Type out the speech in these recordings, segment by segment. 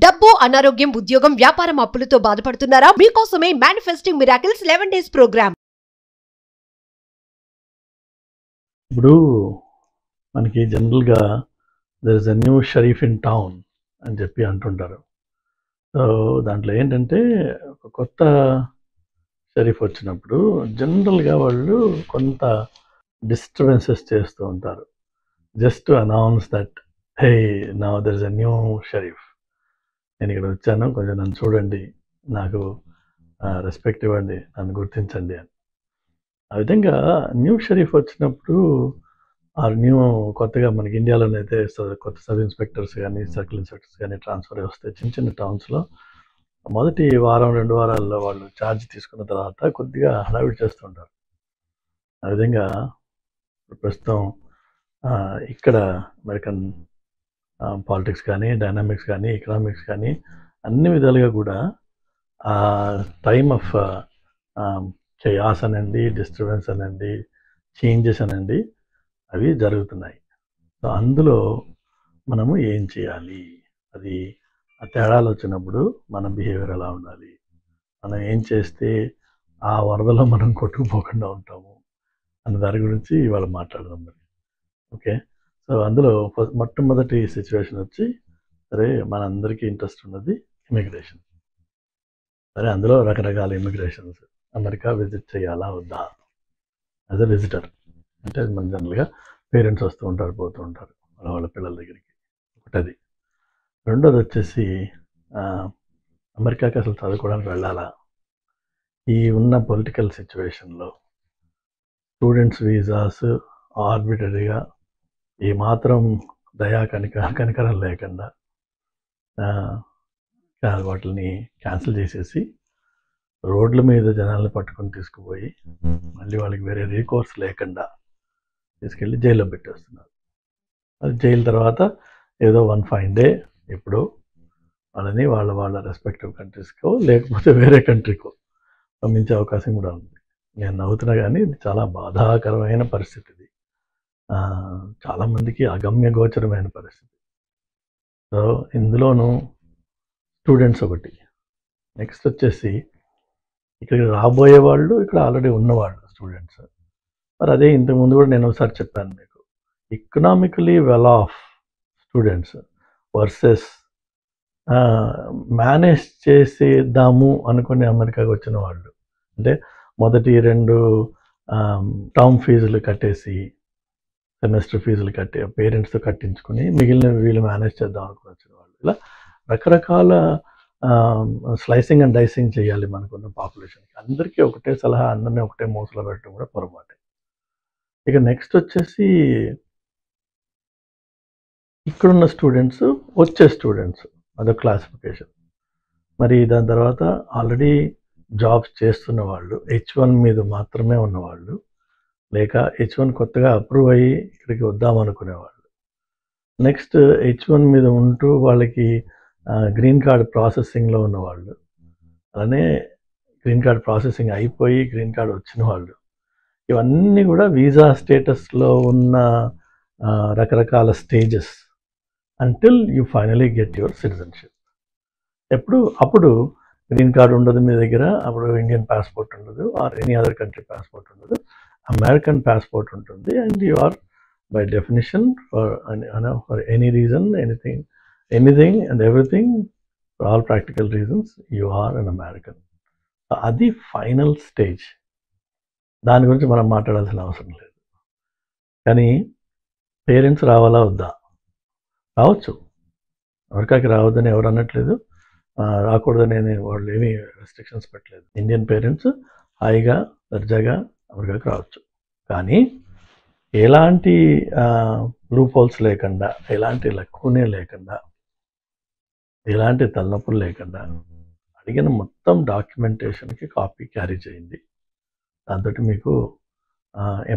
డబ్బు, అనారోగ్యం, ఉద్యోగం, వ్యాపారం, అప్పులతో బాధపడుతున్నారా? మీకోసమే మేనిఫెస్టింగ్ మిరాకిల్స్ 11 days ప్రోగ్రామ్. ఇప్పుడు మనకి జనరల్గా there is a new sheriff in town అని చెప్పి అంటుంటారు. సో దాంట్లో ఏంటంటే ఒక కొత్త షరీఫ్ వచ్చినప్పుడు జనరల్గా వాళ్ళు కొంత డిస్టర్బెన్సెస్ చేస్తూ ఉంటారు. Just to announce that hey now there is a new sheriff, నేను ఇక్కడ వచ్చాను, కొంచెం నన్ను చూడండి, నాకు రెస్పెక్ట్ ఇవ్వండి, నన్ను గుర్తించండి అని. ఆ విధంగా న్యూ షరీఫ్ వచ్చినప్పుడు ఆ న్యూ కొత్తగా మనకి ఇండియాలోనైతే కొత్త సబ్ ఇన్స్పెక్టర్స్ కానీ సర్కిల్ ఇన్స్పెక్టర్స్ కానీ ట్రాన్స్ఫర్ వస్తాయి చిన్న చిన్న టౌన్స్లో. మొదటి వారం 2 వారాల్లో వాళ్ళు ఛార్జ్ తీసుకున్న తర్వాత కొద్దిగా హడావిడి చేస్తుంటారు. ఆ విధంగా ప్రస్తుతం ఇక్కడ అమెరికన్ పాలిటిక్స్ కానీ, డైనామిక్స్ కానీ, ఎకనామిక్స్ కానీ అన్ని విధాలుగా కూడా ఆ టైమ్ ఆఫ్ చయాస్ అనండి, డిస్టర్బెన్స్ అనండి, చేంజెస్ అనండి, అవి జరుగుతున్నాయి. సో అందులో మనము ఏం చేయాలి, అది ఆ తేడాలు వచ్చినప్పుడు మన బిహేవియర్ ఎలా ఉండాలి, మనం ఏం చేస్తే ఆ వరదలో మనం కొట్టుకుపోకుండా ఉంటాము అన్న దాని గురించి ఇవాళ మాట్లాడదాం మరి. ఓకే, సో అందులో మొట్టమొదటి సిచ్యువేషన్ వచ్చి, సరే మనందరికీ ఇంట్రెస్ట్ ఉన్నది ఇమిగ్రేషన్. సరే అందులో రకరకాల ఇమిగ్రేషన్స్, అమెరికా విజిట్ చేయాలా వద్దా యాజ్ అ విజిటర్. అంటే మన జనరల్గా పేరెంట్స్ వస్తూ ఉంటారు, పోతూ ఉంటారు వాళ్ళ పిల్లల దగ్గరికి, ఒకటది. రెండోది వచ్చేసి అమెరికాకి అసలు చదువుకోవడానికి వెళ్ళాలా, ఈ ఉన్న పొలిటికల్ సిచ్యువేషన్లో స్టూడెంట్స్ వీసాస్ ఆర్బిటరీగా ఏమాత్రం కనికరం లేకుండా వాటిని క్యాన్సిల్ చేసేసి రోడ్ల మీద జనాలను పట్టుకొని తీసుకుపోయి మళ్ళీ వాళ్ళకి వేరే రీకోర్స్ లేకుండా తీసుకెళ్ళి జైల్లో పెట్టేస్తున్నారు. అది జైలు తర్వాత ఏదో 1 fine day ఎప్పుడో వాళ్ళని వాళ్ళ రెస్పెక్టివ్ కంట్రీస్కో లేకపోతే వేరే కంట్రీకో పంపించే అవకాశం కూడా ఉంది. నేను నవ్వుతున్నా కానీ ఇది చాలా బాధాకరమైన పరిస్థితి. ఇది చాలామందికి అగమ్య గోచరమైన పరిస్థితి. సో ఇందులోనూ స్టూడెంట్స్ ఒకటి, నెక్స్ట్ వచ్చేసి ఇక్కడికి రాబోయే వాళ్ళు, ఇక్కడ ఆల్రెడీ ఉన్నవాళ్ళు స్టూడెంట్స్. మరి అదే ఇంతకుముందు కూడా నేను ఒకసారి చెప్పాను మీకు, economically well off students versus manage చేసేద్దాము అనుకుని అమెరికాకి వచ్చిన వాళ్ళు. అంటే మొదటి 2 టర్మ్ ఫీజులు కట్టేసి, సెమిస్టర్ ఫీజులు కట్టి పేరెంట్స్తో కట్టించుకుని మిగిలిన వీళ్ళు మేనేజ్ చేద్దాం అనుకుని వచ్చిన వాళ్ళు. ఇలా రకరకాల స్లైసింగ్ అండ్ డైసింగ్ చేయాలి మనకున్న పాపులేషన్కి. అందరికీ ఒకటే సలహా, అందరినీ ఒకటే మోసలో పెట్టడం కూడా పొరపాటే. ఇక నెక్స్ట్ వచ్చేసి ఇక్కడున్న స్టూడెంట్స్, వచ్చే స్టూడెంట్స్, అదొక క్లాసిఫికేషన్. మరి దాని తర్వాత ఆల్రెడీ జాబ్స్ చేస్తున్న వాళ్ళు, H1 మీద మాత్రమే ఉన్నవాళ్ళు, లేక H1 కొత్తగా అప్రూవ్ అయ్యి ఇక్కడికి వద్దామనుకునేవాళ్ళు, నెక్స్ట్ H1 మీద ఉంటూ వాళ్ళకి గ్రీన్ కార్డ్ ప్రాసెసింగ్లో ఉన్నవాళ్ళు, అలానే గ్రీన్ కార్డ్ ప్రాసెసింగ్ అయిపోయి గ్రీన్ కార్డ్ వచ్చిన వాళ్ళు, ఇవన్నీ కూడా వీసా స్టేటస్లో ఉన్న రకరకాల stages until you finally get your citizenship. అప్పుడు గ్రీన్ కార్డ్ ఉండదు మీ దగ్గర, అప్పుడు ఇండియన్ పాస్పోర్ట్ ఉండదు, or any other country passport ఉండదు, అమెరికన్ పాస్పోర్ట్ ఉంటుంది. And you are by definition for any reason, anything and everything, for all practical reasons you are an American. అది final stage. దాని గురించి మనం మాట్లాడాల్సిన అవసరం లేదు. కానీ పేరెంట్స్ రావాలా వద్దా? రావచ్చు, అమెరికాకి రావద్దని ఎవరు అనట్లేదు, రాకూడదని వాళ్ళు ఏమీ రెస్ట్రిక్షన్స్ పెట్టలేదు. ఇండియన్ పేరెంట్స్ హాయిగా దర్జాగా అమెరికాకి రావచ్చు. కానీ ఎలాంటి లూప్ హోల్స్ లేకుండా, ఎలాంటి లక్కునే లేకుండా, ఎలాంటి తలనొప్పులు లేకుండా అడిగిన మొత్తం డాక్యుమెంటేషన్కి కాపీ క్యారీ చేయండి. దాంతో మీకు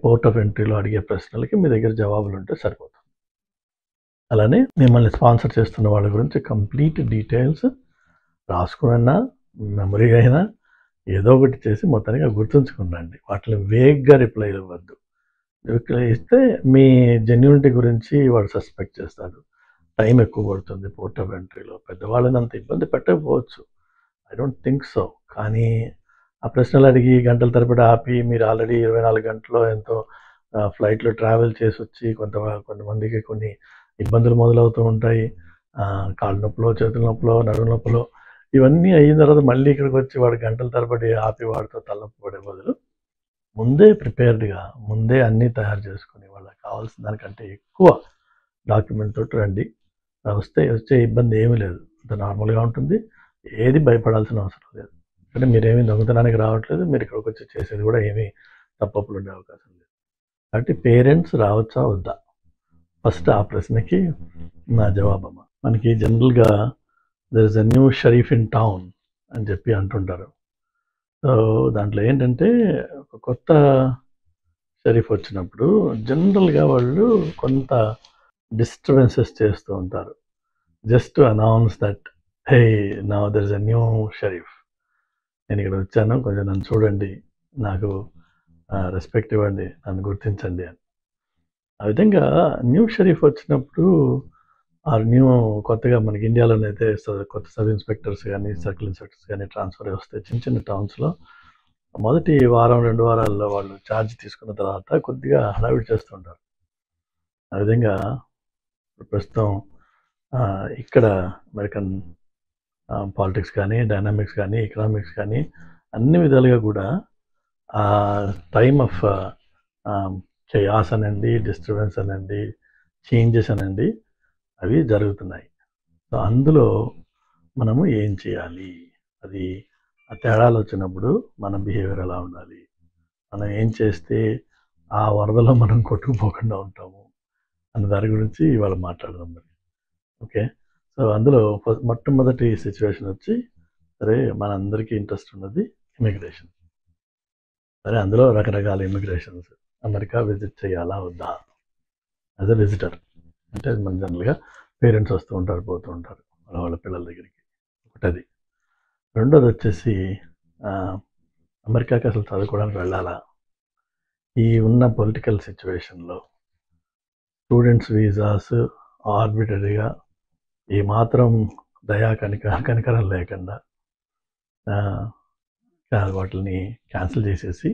పోర్ట్ ఆఫ్ ఎంట్రీలో అడిగే ప్రశ్నలకి మీ దగ్గర జవాబులు ఉంటే సరిపోతుంది. అలానే మిమ్మల్ని స్పాన్సర్ చేస్తున్న వాళ్ళ గురించి కంప్లీట్ డీటెయిల్స్ రాసుకున్నా, మెమరీ అయినా ఏదో ఒకటి చేసి మొత్తానికి గుర్తుంచుకునండి. వాటిని వేగ్గా రిప్లై ఇవ్వద్దు. రిప్లై ఇస్తే మీ జెన్యూనిటీ గురించి వాడు సస్పెక్ట్ చేస్తాడు. టైం ఎక్కువ పడుతుంది పోర్ట్ ఆఫ్ ఎంట్రీలో. పెద్దవాళ్ళని అంత ఇబ్బంది పెట్టకపోవచ్చు, ఐ డోంట్ థింక్ సో. కానీ ఆ ప్రశ్నలు అడిగి గంటల తరబడి ఆపి మీరు ఆల్రెడీ 24 గంటల్లో ఎంతో ఫ్లైట్లో ట్రావెల్ చేసి వచ్చి కొంతమందికి కొన్ని ఇబ్బందులు మొదలవుతూ ఉంటాయి. కాళ్ళ నొప్పులో, చేతుల నొప్పులో, నడుము నొప్పులో, ఇవన్నీ అయిన తర్వాత మళ్ళీ ఇక్కడికి వచ్చి వాడు గంటల తరబడి ఆపి వాడితో తలనొప్పి పడే బదులు ముందే ప్రిపేర్డ్గా ముందే అన్నీ తయారు చేసుకుని వాళ్ళకి కావాల్సిన దానికంటే ఎక్కువ డాక్యుమెంట్ తోటి రండి. వచ్చే ఇబ్బంది ఏమీ లేదు, అంత నార్మల్గా ఉంటుంది. ఏది భయపడాల్సిన అవసరం లేదు. అంటే మీరేమీ దొంగతనానికి రావట్లేదు, మీరు ఇక్కడికి వచ్చి చేసేది కూడా ఏమీ తప్పప్పులు ఉండే అవకాశం లేదు. కాబట్టి పేరెంట్స్ రావచ్చా వద్దా, ఫస్ట్ ఆ ప్రశ్నకి నా జవాబమ్మ. మనకి జనరల్గా there is a new sheriff in town అని చెప్పి అంటుంటారు. సో దాంట్లో ఏంటంటే ఒక కొత్త షరీఫ్ వచ్చినప్పుడు జనరల్గా వాళ్ళు కొంత డిస్టర్బెన్సెస్ చేస్తూ ఉంటారు, just to announce that hey now there is a new sheriff, నేను ఇక్కడ వచ్చాను, కొంచెం నన్ను చూడండి, నాకు రెస్పెక్ట్ ఇవ్వండి, నన్ను గుర్తించండి అని. ఆ విధంగా న్యూ షరీఫ్ వచ్చినప్పుడు ఆ న్యూ కొత్తగా మనకి ఇండియాలోనైతే కొత్త సబ్ ఇన్స్పెక్టర్స్ కానీ సర్కిల్ ఇన్స్పెక్టర్స్ కానీ ట్రాన్స్ఫర్ వస్తాయి చిన్న చిన్న టౌన్స్లో. మొదటి వారం 2 వారాల్లో వాళ్ళు ఛార్జ్ తీసుకున్న తర్వాత కొద్దిగా హడావిడి చేస్తుంటారు. ఆ విధంగా ప్రస్తుతం ఇక్కడ అమెరికన్ పాలిటిక్స్ కానీ, డైనామిక్స్ కానీ, ఎకనామిక్స్ కానీ అన్ని విధాలుగా కూడా ఆ టైమ్ ఆఫ్ chaos అనండి, డిస్టర్బెన్స్ అనండి, చేంజెస్ అనండి, అవి జరుగుతున్నాయి. సో అందులో మనము ఏం చేయాలి, అది ఆ తేడాలు వచ్చినప్పుడు మన బిహేవియర్ ఎలా ఉండాలి, మనం ఏం చేస్తే ఆ వరదలో మనం కొట్టుకుపోకుండా ఉంటాము అన్న దాని గురించి ఇవాళ మాట్లాడదాం మరి. ఓకే, సో అందులో మొట్టమొదటి సిచ్యువేషన్ వచ్చి, సరే మనందరికీ ఇంట్రెస్ట్ ఉన్నది ఇమిగ్రేషన్. సరే అందులో రకరకాల ఇమిగ్రేషన్స్, అమెరికా విజిట్ చేయాలా వద్దా యాజ్ అ విజిటర్. అంటే మన జనరల్గా పేరెంట్స్ వస్తూ ఉంటారు, పోతూ ఉంటారు వాళ్ళ పిల్లల దగ్గరికి, ఒకటది. రెండోది వచ్చేసి అమెరికాకి అసలు చదువుకోవడానికి వెళ్ళాలా, ఈ ఉన్న పొలిటికల్ సిచ్యువేషన్లో స్టూడెంట్స్ వీసాస్ ఆర్బిటరీగా ఏమాత్రం కనికరం లేకుండా వాటిని క్యాన్సిల్ చేసేసి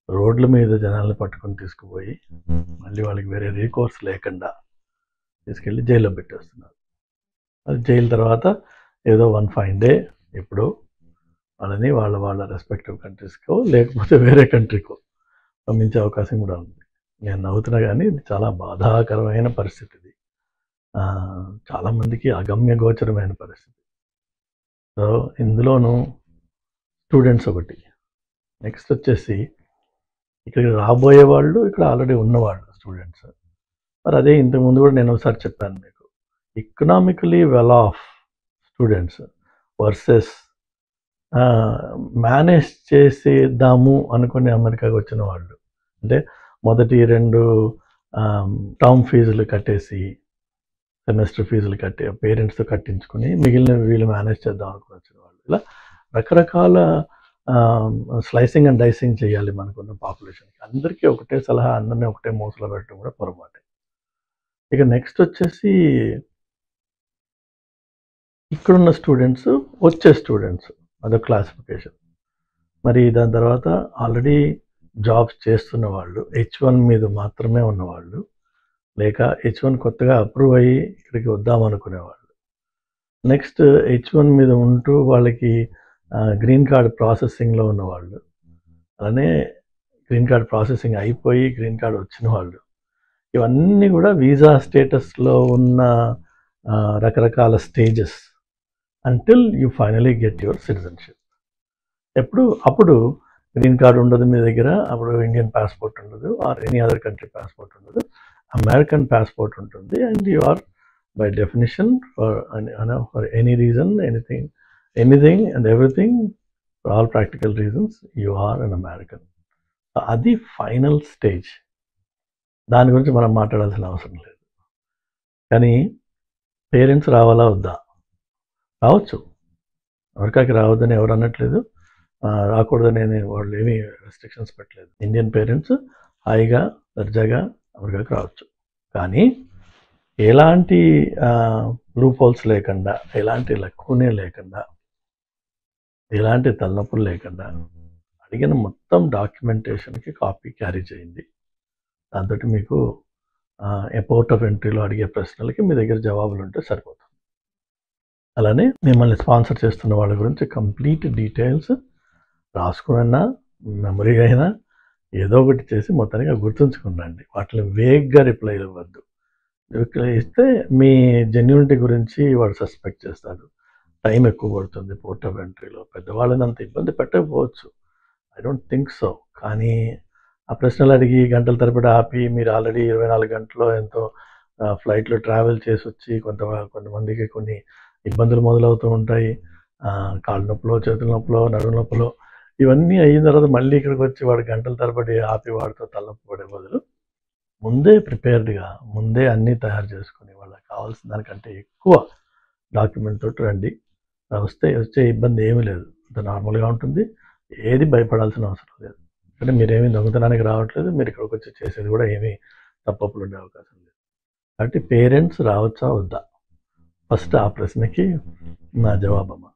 రోడ్ల మీద జనాలను పట్టుకొని తీసుకుపోయి మళ్ళీ వాళ్ళకి వేరే రీకోర్స్ లేకుండా తీసుకెళ్ళి జైల్లో పెట్టేస్తున్నారు. అది జైలు తర్వాత ఏదో 1 fine day ఎప్పుడో వాళ్ళని వాళ్ళ రెస్పెక్టివ్ కంట్రీస్కో లేకపోతే వేరే కంట్రీకో పంపించే అవకాశం కూడా ఉంది. నేను నవ్వుతున్నా కానీ ఇది చాలా బాధాకరమైన పరిస్థితి. ఇది చాలామందికి అగమ్య గోచరమైన పరిస్థితి. సో ఇందులోనూ స్టూడెంట్స్ ఒకటి, నెక్స్ట్ వచ్చేసి ఇక్కడికి రాబోయే వాళ్ళు, ఇక్కడ ఆల్రెడీ ఉన్నవాళ్ళు స్టూడెంట్స్. మరి అదే ఇంతకుముందు కూడా నేను ఒకసారి చెప్పాను మీకు, economically well off students versus manage చేసేద్దాము అనుకుని అమెరికాకి వచ్చిన వాళ్ళు. అంటే మొదటి 2 టర్మ్ ఫీజులు కట్టేసి, సెమిస్టర్ ఫీజులు కట్టి పేరెంట్స్తో కట్టించుకుని మిగిలిన వీళ్ళు మేనేజ్ చేద్దాం అనుకుని వచ్చిన వాళ్ళు. ఇలా రకరకాల స్లైసింగ్ అండ్ డైసింగ్ చేయాలి మనకున్న పాపులేషన్కి. అందరికీ ఒకటే సలహా, అందరినీ ఒకటే మోసలో పెట్టడం కూడా పొరపాటే. ఇక నెక్స్ట్ వచ్చేసి ఇక్కడున్న స్టూడెంట్స్, వచ్చే స్టూడెంట్స్, అదొక క్లాసిఫికేషన్. మరి దాని తర్వాత ఆల్రెడీ జాబ్స్ చేస్తున్న వాళ్ళు, H1 మీద మాత్రమే ఉన్నవాళ్ళు, లేక H1 కొత్తగా అప్రూవ్ అయ్యి ఇక్కడికి వద్దామనుకునేవాళ్ళు, నెక్స్ట్ H1 మీద ఉంటూ వాళ్ళకి గ్రీన్ కార్డ్ ప్రాసెసింగ్లో ఉన్నవాళ్ళు, అలానే గ్రీన్ కార్డ్ ప్రాసెసింగ్ అయిపోయి గ్రీన్ కార్డ్ వచ్చిన వాళ్ళు, ఇవన్నీ కూడా వీసా స్టేటస్లో ఉన్న రకరకాల stages until you finally get your citizenship. అప్పుడు గ్రీన్ కార్డ్ ఉండదు మీ దగ్గర, అప్పుడు ఇండియన్ పాస్పోర్ట్ ఉండదు, or any other country passport ఉండదు, అమెరికన్ పాస్పోర్ట్ ఉంటుంది. And you are by definition for any reason, anything and everything, for all practical reasons you are an American. అది final stage. దాని గురించి మనం మాట్లాడాల్సిన అవసరం లేదు. కానీ పేరెంట్స్ రావాలా వద్దా? రావచ్చు, అమెరికాకి రావద్దని ఎవరు అనట్లేదు, రాకూడదని వాళ్ళు ఏమీ రెస్ట్రిక్షన్స్ పెట్టలేదు. ఇండియన్ పేరెంట్స్ హాయిగా దర్జాగా అమెరికాకి రావచ్చు. కానీ ఎలాంటి లూప్ హోల్స్ లేకుండా, ఎలాంటి లక్కునే లేకుండా, ఎలాంటి తలనొప్పులు లేకుండా అడిగిన మొత్తం డాక్యుమెంటేషన్కి కాపీ క్యారీ చేయండి. దాంతో మీకు పోర్ట్ ఆఫ్ ఎంట్రీలో అడిగే ప్రశ్నలకి మీ దగ్గర జవాబులు ఉంటే సరిపోతుంది. అలానే మిమ్మల్ని స్పాన్సర్ చేస్తున్న వాళ్ళ గురించి కంప్లీట్ డీటెయిల్స్ రాసుకున్నా, మెమరీ అయినా ఏదో ఒకటి చేసి మొత్తానికి గుర్తుంచుకునండి. వాటిని వేగ్గా రిప్లై ఇవ్వద్దు. రిప్లై ఇస్తే మీ జెన్యూనిటీ గురించి వాడు సస్పెక్ట్ చేస్తాడు. టైం ఎక్కువ పడుతుంది పోర్ట్ ఆఫ్ ఎంట్రీలో. పెద్దవాళ్ళని అంత ఇబ్బంది పెట్టకపోవచ్చు, ఐ డోంట్ థింక్ సో. కానీ ఆ ప్రశ్నలు అడిగి గంటల తరబడి ఆపి, మీరు ఆల్రెడీ 24 గంటల్లో ఎంతో ఫ్లైట్లో ట్రావెల్ చేసి వచ్చి కొంతమందికి కొన్ని ఇబ్బందులు మొదలవుతూ ఉంటాయి. కాళ్ళ నొప్పులో, చేతుల నొప్పులో, నడుము నొప్పులో, ఇవన్నీ అయిన తర్వాత మళ్ళీ ఇక్కడికి వచ్చి వాడు గంటల తరబడి ఆపి వాడితో తలనొప్పి పడే బదులు ముందే ప్రిపేర్డ్గా, ముందే అన్నీ తయారు చేసుకుని వాళ్ళకి కావాల్సిన దానికంటే ఎక్కువ డాక్యుమెంట్ తోటి రండి. వచ్చే ఇబ్బంది ఏమీ లేదు, అంత నార్మల్గా ఉంటుంది. ఏది భయపడాల్సిన అవసరం లేదు. అంటే మీరేమీ దొంగతనానికి రావట్లేదు, మీరు ఇక్కడికి వచ్చి చేసేది కూడా ఏమీ తప్పులు ఉండే అవకాశం లేదు. కాబట్టి పేరెంట్స్ రావచ్చా వద్దా, ఫస్ట్ ఆ ప్రశ్నకి నా జవాబమ్మా.